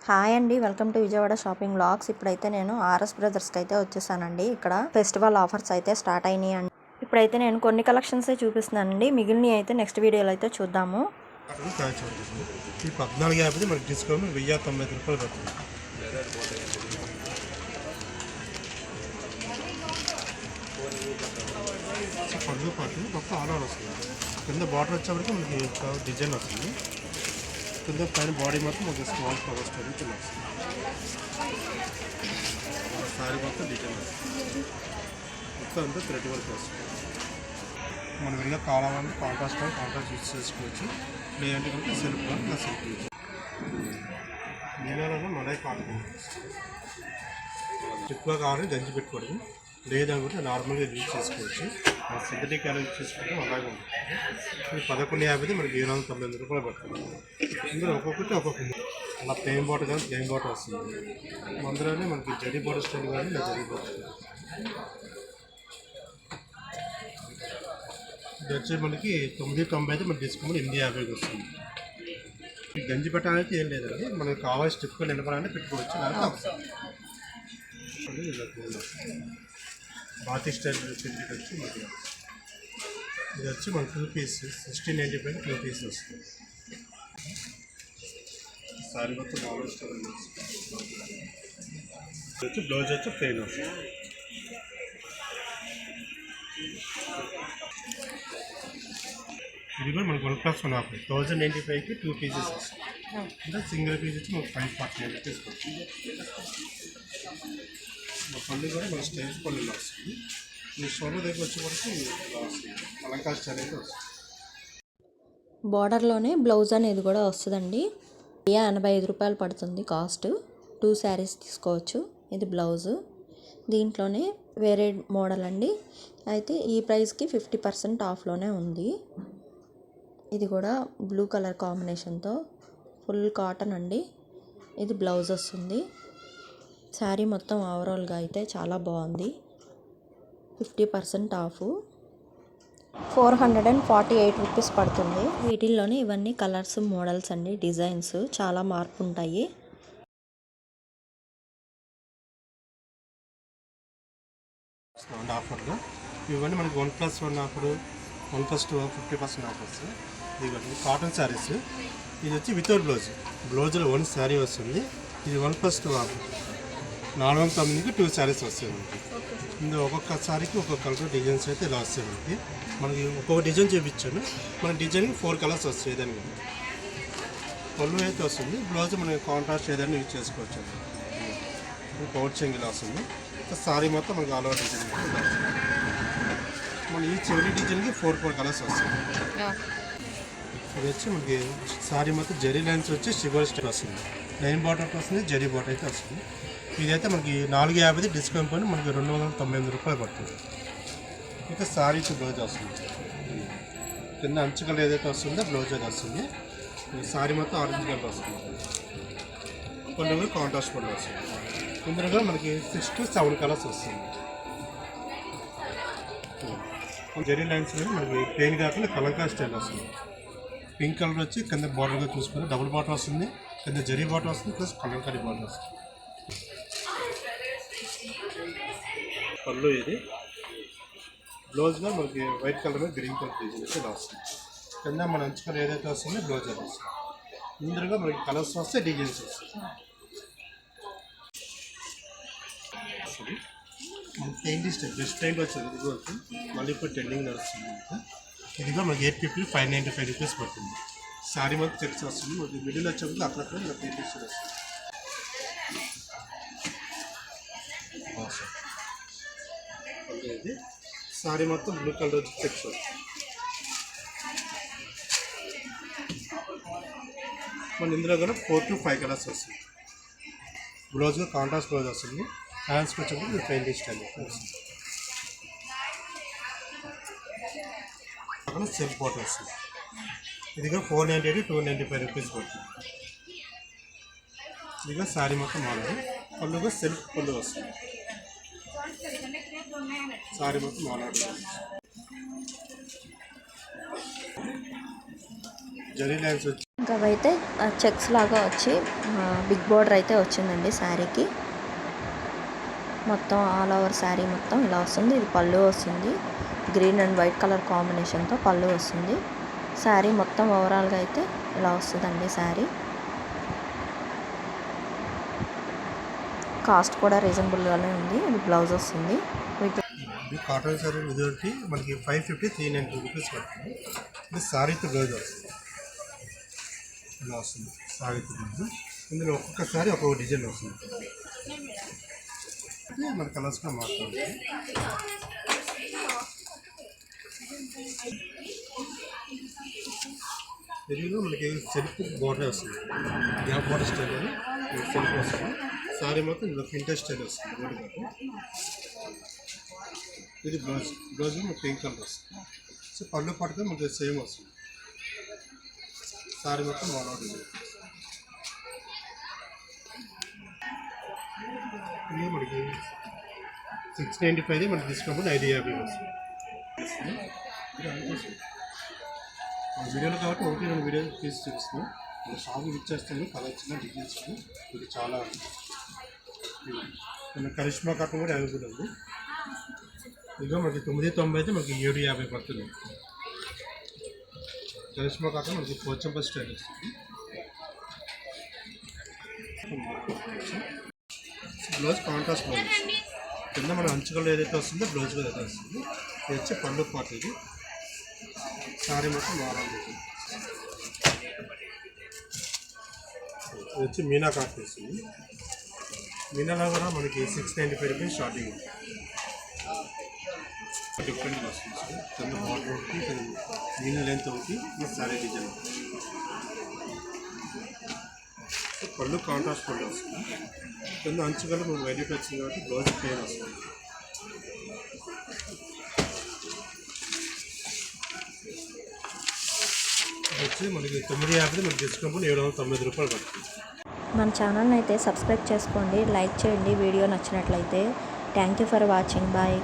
Hi అండి, welcome to Vijayawada shopping vlogs. ఇప్పుడైతే నేను ఆర్ఎస్ బ్రదర్స్కి అయితే వచ్చేసానండి. ఇక్కడ ఫెస్టివల్ ఆఫర్స్ అయితే స్టార్ట్ అయినాయి అండి. ఇప్పుడైతే నేను కొన్ని కలెక్షన్స్ చూపిస్తున్నానండి. మిగిలినవి అయితే నెక్స్ట్ వీడియోలో అయితే చూద్దాము. ఈ 1450 మనకి డిస్కౌంట్ 1090 రూపాయలు పడుతుంది. పళ్ళు పాటు మొత్తం ఆల్ ఓవర్ వస్తుంది. కింద బార్డర్ వచ్చేవరకు మనకి డిజైన్ వస్తుంది. కింద పైన బాడీ మొత్తం ఒక స్మాల్ ఫ్లవర్ స్టోరీ కింద వస్తుంది. సారీ మొత్తం డిజైన్ వస్తుంది. మొత్తం అంతా థ్రెడ్ వర్క్ వస్తుంది. మనం ఇలా కావాలని కాంట్రాస్ట్ యూజ్ చేసుకోవచ్చు. లేదంటే కనుక సెల్ఫ్ ఇలా సెల్ఫ్ యూజ్ నీళ్ళలో మలై కాటన్ ఎక్కువ కావాలని గంజి పెట్టుకోవడం, లేదనుకుంటే నార్మల్గా యూజ్ చేసుకోవచ్చు. సింథటిక్ ఎలా యూజ్ చేసుకోవడం అలాగే ఉంటుంది. 1150 మనకి 790 రూపాయలు పడుతుంది. ఇందులో ఒక్కొక్కటి ఒక్కొక్కటి అలా ప్లెయిన్ బాటర్ కానీ ప్లెయిన్ బాటర్ వస్తుంది. అందులోనే మనకి జరీ బాటర్ స్టైల్ కానీ ఇలా జరీ బాటర్ ఇది వచ్చి మనకి 990 అయితే మన డిస్కౌంట్ 850 వస్తుంది. గంజి పెట్టాలైతే ఏం లేదండి, మనకి కావాల్సిన స్టిప్ నిలబడాలని పెట్టుకోవచ్చు. బాతి స్టైల్ సింథటిక్ వచ్చి మనకి ఇది వచ్చి మన 2 పీస్ 1695 2 పీస్ వస్తుంది. సారీ మొత్తం బాగా స్టైల్ వచ్చి బ్లౌజ్ వచ్చి ప్లెయిన్ వస్తుంది. ఇది కూడా మనకు 1+1 ఆఫర్ 1095కి 2 పీసెస్ వస్తుంది. అంటే సింగిల్ పీస్ వచ్చి మనకు 549 రూపీస్ వస్తుంది. మా పళ్ళు కూడా మన స్టైల్స్ పళ్ళు వస్తుంది. ఈ షోలో దగ్గర వచ్చేవరకు అలంకార స్టైల్ అయితే వస్తుంది. బార్డర్లోనే బ్లౌజ్ అనేది కూడా వస్తుందండి. 85 రూపాయలు పడుతుంది కాస్ట్. 2 శారీస్ తీసుకోవచ్చు. ఇది బ్లౌజు. దీంట్లోనే వేరే మోడల్ అండి. అయితే ఈ ప్రైస్కి 50% ఆఫ్లోనే ఉంది. ఇది కూడా బ్లూ కలర్ కాంబినేషన్తో ఫుల్ కాటన్ అండి. ఇది బ్లౌజ్ వస్తుంది. శారీ మొత్తం ఓవరాల్గా అయితే చాలా బాగుంది. 50% ఆఫ్ 448 రూపీస్ పడుతుంది. వీటిల్లోనే ఇవన్నీ కలర్స్ మోడల్స్ అండి, డిజైన్స్ చాలా మార్పు ఉంటాయి. ఆఫర్లో ఇవన్నీ మనకి 1+1 ఆఫర్, 1+2 50% ఆఫర్స్. ఇవన్నీ కాటన్ శారీస్. ఇది వచ్చి వితౌట్ బ్లౌజ్లో 1 శారీ వస్తుంది. ఇది 1+2 ఆఫర్ 490కి 2 శారీస్ వస్తాయి మనకి. ఇందులో ఒక్కొక్క శారీకి ఒక్కొక్క కలర్ డిజైన్స్ అయితే ఇలా వస్తాయి మనకి. మనకి ఒక్కొక్క డిజైన్ చూపించాను. మన డిజైన్కి 4 కలర్స్ వస్తాయి. ఏదైనా పళ్ళు అయితే వస్తుంది. బ్లౌజ్ మనకి కాంట్రాస్ట్ ఏదైనా యూజ్ చేసుకోవచ్చు. పౌచ్ ఇలా వస్తుంది. సారీ మొత్తం మనకి ఆల్ ఓవర్ డిజైన్ మన ఈ చివరి డిజైన్కి 4 కలర్స్ వస్తాయి. ఇది వచ్చి మనకి సారీ మొత్తం జరీ లైన్స్ వచ్చి షుగర్ స్టైల్ వస్తుంది. లైన్ బాటర్ వస్తుంది, జరీ బాటర్ అయితే వస్తుంది. ఇదైతే మనకి 450 డిస్కౌంట్ పని మనకి 298 రూపాయలు పడుతుంది. ఇంకా సారీకి బ్లౌజ్ వస్తుంది. కింద అంచుకలు ఏదైతే వస్తుందో బ్లౌజ్ అయితే వస్తుంది. సారీ మొత్తం ఆరెంజ్ కలర్ వస్తుంది. కొన్ని కూడా కాంట్రాస్ట్ పళ్ళు వస్తుంది. ఇందులో కూడా మనకి 6 to 7 కలర్స్ వస్తుంది. జరీ లైన్స్ మనకి ప్లెయిన్ కాకుండా కలంకారీ స్టైల్ వస్తుంది. పింక్ కలర్ వచ్చి కింద బార్డర్గా చూసుకొని డబుల్ బాటర్ వస్తుంది. కింద జరీ బాటర్ వస్తుంది, ప్లస్ కలంకారీ బాటర్ వస్తుంది. పళ్ళు ఇది బ్లౌజ్గా మనకి వైట్ కలర్ మీద గ్రీన్ కలర్ డిజైన్ అయితే ఇలా వస్తుంది. కింద మన అంచుకలు ఏదైతే వస్తుందో బ్లౌజ్ అది వస్తుంది. ఇందులో మనకి కలర్స్ వస్తే డిజైన్స్ వస్తాయి. మన పెయింట్ స్టైల్ బెస్ట్ పెయింట్ వచ్చింది. ఇది వచ్చి మళ్ళీ ఇప్పుడు ట్రెండింగ్ నడుస్తుంది. ఇదిగా మనకి 850 595 రూపీస్ పడుతుంది. శారీ మొత్తం చెక్స్ వస్తుంది. మనకి మిడిల్ వచ్చేప్పుడు అక్కడక్కడ ఇలా పెయింట్ స్టైల్ వస్తుంది. ఇది శారీ మొత్తం బ్లూ కలర్ వచ్చి చెక్స్ వస్తుంది. మన ఇందులో కూడా 4 to 5 కలర్స్ వస్తుంది. బ్లౌజ్గా కాంట్రాస్ట్ బ్లౌజ్ వస్తుంది. హ్యాండ్స్కి వచ్చేప్పుడు పెయింట్ స్టైల్ వస్తుంది. అక్కడ సెల్ఫ్ బాటర్ వస్తుంది. ఇదిగా 498 295 రూపీస్ పడుతుంది. ఇదిగా శారీ మొత్తం మోడల్. పళ్ళుగా సెల్ఫ్ పళ్ళు వస్తుంది. శారీ మొత్తం మోడల్ జరీ లైన్స్ వచ్చి ఇంకా అవైతే చెక్స్ లాగా వచ్చి బిగ్ బోర్డర్ అయితే వచ్చిందండి శారీకి. మొత్తం ఆల్ ఓవర్ శారీ మొత్తం ఇలా వస్తుంది. ఇది పళ్ళు వస్తుంది, గ్రీన్ అండ్ వైట్ కలర్ కాంబినేషన్తో పళ్ళు వస్తుంది. శారీ మొత్తం ఓవరాల్గా అయితే ఇలా వస్తుందండి. శారీ కాస్ట్ కూడా రీజనబుల్గానే ఉంది. ఇది బ్లౌజ్ వస్తుంది. ఇది కాటన్ శారీ ఇదొకటి మనకి 550 390 రూపీస్ పడుతుంది. ఇది శారీతో బ్లౌజ్ వస్తుంది, ఇలా వస్తుంది శారీతో బ్లౌజ్. ఇందులో ఒక్కొక్క శారీ ఒక్కొక్క డిజైన్ వస్తుంది. మన కలర్స్గా మారుతుంది. తెలుగులో మనకి సెల్ఫ్ బోర్డర్ వస్తుంది, గ్యాప్ బోర్డర్ స్టైల్ అని సెల్ఫ్ వస్తుంది. శారీ మొత్తం ఇందులో ప్రింటెడ్ స్టైల్ వస్తుంది. ఇది బ్లౌజ్, బ్లౌజ్ మనకి పింక్ కలర్ వస్తుంది. సో పళ్ళు పట్టుగా మనకి సేమ్ వస్తుంది. శారీ మొత్తం ఆల్ అవుట్ డిజైన్. ఇది మనకి 695 మనకి డిస్కౌంట్ 550 వస్తుంది. వీడియోలో కాబట్టి ఒకటి రెండు వీడియో తీసి చూపిస్తున్నాను. నేను షాపు ఇచ్చేస్తాను, కలర్స్ డిజైన్స్. ఇది చాలా కరిష్మా కాటన్ కూడా అవైలబుల్ ఉంది. ఇదిగో మనకి 990 అయితే మనకి 750 పడుతుంది. కరిష్మా కాటన్ మనకి పోచంపల్లి స్టైల్ వస్తుంది. బ్లౌజ్ కాంట్రాస్ట్ బ్లౌజ్ వస్తుంది. కింద మన అంచుకల్లో ఏదైతే వస్తుందో బ్లౌజ్ కూడా అయితే వస్తుంది. ఇది వచ్చి పళ్ళు పాటు. ఇది శారీ మొత్తం మారాలి. ఇది వచ్చి మీనా కాటన్ వస్తుంది. మీనాలో కూడా మనకి 695 రూపీస్ స్టార్టింగ్. డిఫరెంట్గా వస్తుంది సార్. కింద బార్డర్ ఒకటి, మీనా లెంత్ ఒకటి, ఈ శారీ డిజైన్. పళ్ళు కాంట్రాస్ట్ పళ్ళు వస్తుంది. కింద అంచుకల్లో మనకు వైట్ వచ్చింది కాబట్టి బ్లౌజ్ ప్లెయిన్ వస్తుంది. వచ్చి మనకి 950 మనకి డిస్కౌంట్ 790 రూపాయలు పడుతుంది. మన ఛానల్ని అయితే సబ్స్క్రైబ్ చేసుకోండి, లైక్ చేయండి వీడియో నచ్చినట్లయితే. Thank you for watching. Bye.